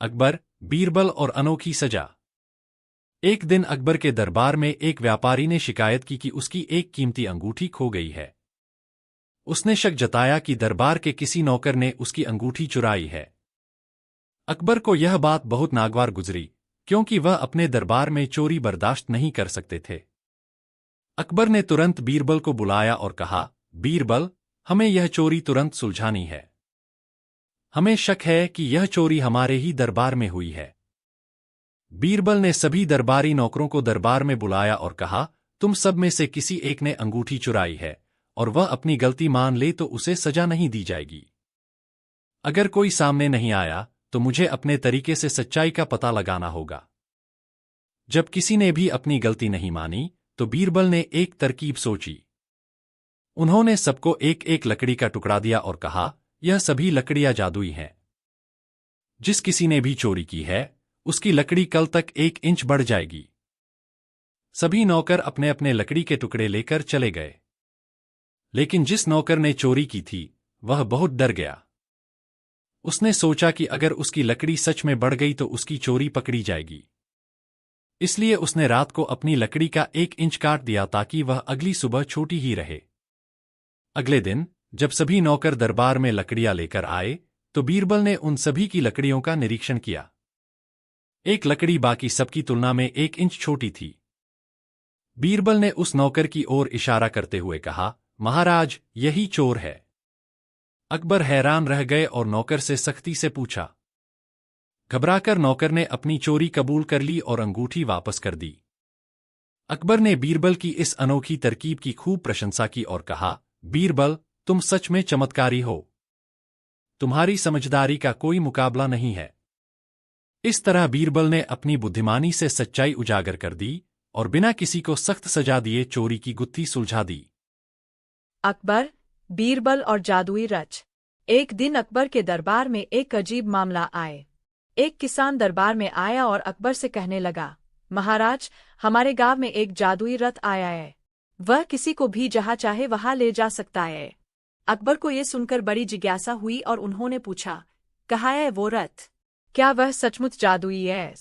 अकबर, बीरबल और अनोखी सजा। एक दिन अकबर के दरबार में एक व्यापारी ने शिकायत की कि उसकी एक कीमती अंगूठी खो गई है। उसने शक जताया कि दरबार के किसी नौकर ने उसकी अंगूठी चुराई है। अकबर को यह बात बहुत नागवार गुजरी, क्योंकि वह अपने दरबार में चोरी बर्दाश्त नहीं कर सकते थे। अकबर ने तुरंत बीरबल को बुलाया और कहा, बीरबल, हमें यह चोरी तुरंत सुलझानी है। हमें शक है कि यह चोरी हमारे ही दरबार में हुई है। बीरबल ने सभी दरबारी नौकरों को दरबार में बुलाया और कहा, तुम सब में से किसी एक ने अंगूठी चुराई है, और वह अपनी गलती मान ले तो उसे सजा नहीं दी जाएगी। अगर कोई सामने नहीं आया तो मुझे अपने तरीके से सच्चाई का पता लगाना होगा। जब किसी ने भी अपनी गलती नहीं मानी तो बीरबल ने एक तरकीब सोची। उन्होंने सबको एक एक लकड़ी का टुकड़ा दिया और कहा, यह सभी लकड़ियां जादुई हैं। जिस किसी ने भी चोरी की है उसकी लकड़ी कल तक 1 इंच बढ़ जाएगी। सभी नौकर अपने अपने लकड़ी के टुकड़े लेकर चले गए। लेकिन जिस नौकर ने चोरी की थी वह बहुत डर गया। उसने सोचा कि अगर उसकी लकड़ी सच में बढ़ गई तो उसकी चोरी पकड़ी जाएगी। इसलिए उसने रात को अपनी लकड़ी का 1 इंच काट दिया ताकि वह अगली सुबह छोटी ही रहे। अगले दिन जब सभी नौकर दरबार में लकड़ियां लेकर आए तो बीरबल ने उन सभी की लकड़ियों का निरीक्षण किया। एक लकड़ी बाकी सबकी तुलना में 1 इंच छोटी थी। बीरबल ने उस नौकर की ओर इशारा करते हुए कहा, महाराज, यही चोर है। अकबर हैरान रह गए और नौकर से सख्ती से पूछा। घबराकर नौकर ने अपनी चोरी कबूल कर ली और अंगूठी वापस कर दी। अकबर ने बीरबल की इस अनोखी तरकीब की खूब प्रशंसा की और कहा, बीरबल, तुम सच में चमत्कारी हो। तुम्हारी समझदारी का कोई मुकाबला नहीं है। इस तरह बीरबल ने अपनी बुद्धिमानी से सच्चाई उजागर कर दी और बिना किसी को सख्त सजा दिए चोरी की गुत्थी सुलझा दी। अकबर, बीरबल और जादुई रच। एक दिन अकबर के दरबार में एक अजीब मामला आए। एक किसान दरबार में आया और अकबर से कहने लगा, महाराज, हमारे गांव में एक जादुई रथ आया है। वह किसी को भी जहां चाहे वहां ले जा सकता है। अकबर को ये सुनकर बड़ी जिज्ञासा हुई और उन्होंने पूछा, कहाँ है वो रथ? क्या वह सचमुच जादुई है?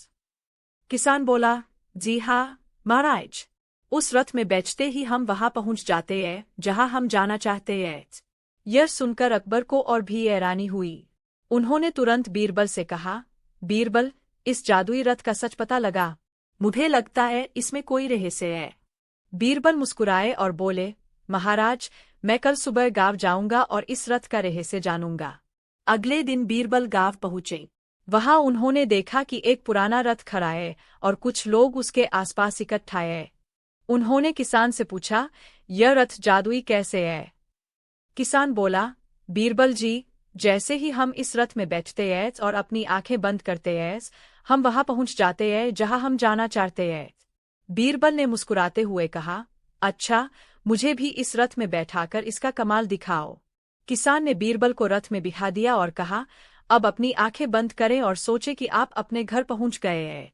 किसान बोला, जी हाँ महाराज, उस रथ में बैठते ही हम वहां पहुंच जाते हैं जहां हम जाना चाहते हैं। यह सुनकर अकबर को और भी हैरानी हुई। उन्होंने तुरंत बीरबल से कहा, बीरबल, इस जादुई रथ का सच पता लगा। मुझे लगता है इसमें कोई रहस्य है। बीरबल मुस्कुराए और बोले, महाराज, मैं कल सुबह गांव जाऊंगा और इस रथ का रहस्य जानूंगा। अगले दिन बीरबल गांव पहुंचे। वहां उन्होंने देखा कि एक पुराना रथ खड़ा है और कुछ लोग उसके आसपास इकट्ठा हैं। उन्होंने किसान से पूछा, यह रथ जादुई कैसे है? किसान बोला, बीरबल जी, जैसे ही हम इस रथ में बैठते हैं और अपनी आंखें बंद करते हैं, हम वहां पहुंच जाते हैं जहां हम जाना चाहते हैं। बीरबल ने मुस्कुराते हुए कहा, अच्छा, मुझे भी इस रथ में बैठाकर इसका कमाल दिखाओ। किसान ने बीरबल को रथ में बिठा दिया और कहा, अब अपनी आंखें बंद करें और सोचें कि आप अपने घर पहुंच गए हैं।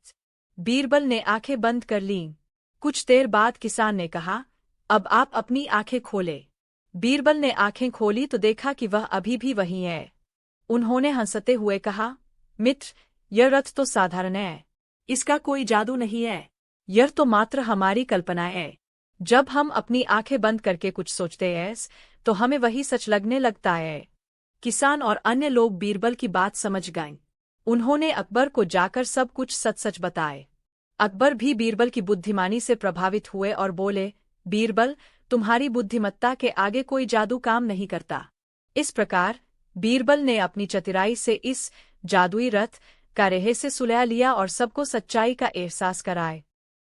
बीरबल ने आंखें बंद कर लीं। कुछ देर बाद किसान ने कहा, अब आप अपनी आंखें खोलें। बीरबल ने आंखें खोली तो देखा कि वह अभी भी वही है। उन्होंने हंसते हुए कहा, मित्र, यह रथ तो साधारण है। इसका कोई जादू नहीं है। यह तो मात्र हमारी कल्पना है। जब हम अपनी आंखें बंद करके कुछ सोचते हैं तो हमें वही सच लगने लगता है। किसान और अन्य लोग बीरबल की बात समझ गए। उन्होंने अकबर को जाकर सब कुछ सच सच बताए। अकबर भी बीरबल की बुद्धिमानी से प्रभावित हुए और बोले, बीरबल, तुम्हारी बुद्धिमत्ता के आगे कोई जादू काम नहीं करता। इस प्रकार बीरबल ने अपनी चतुराई से इस जादुई रथ का रहस्य सुलझा लिया और सबको सच्चाई का एहसास कराए।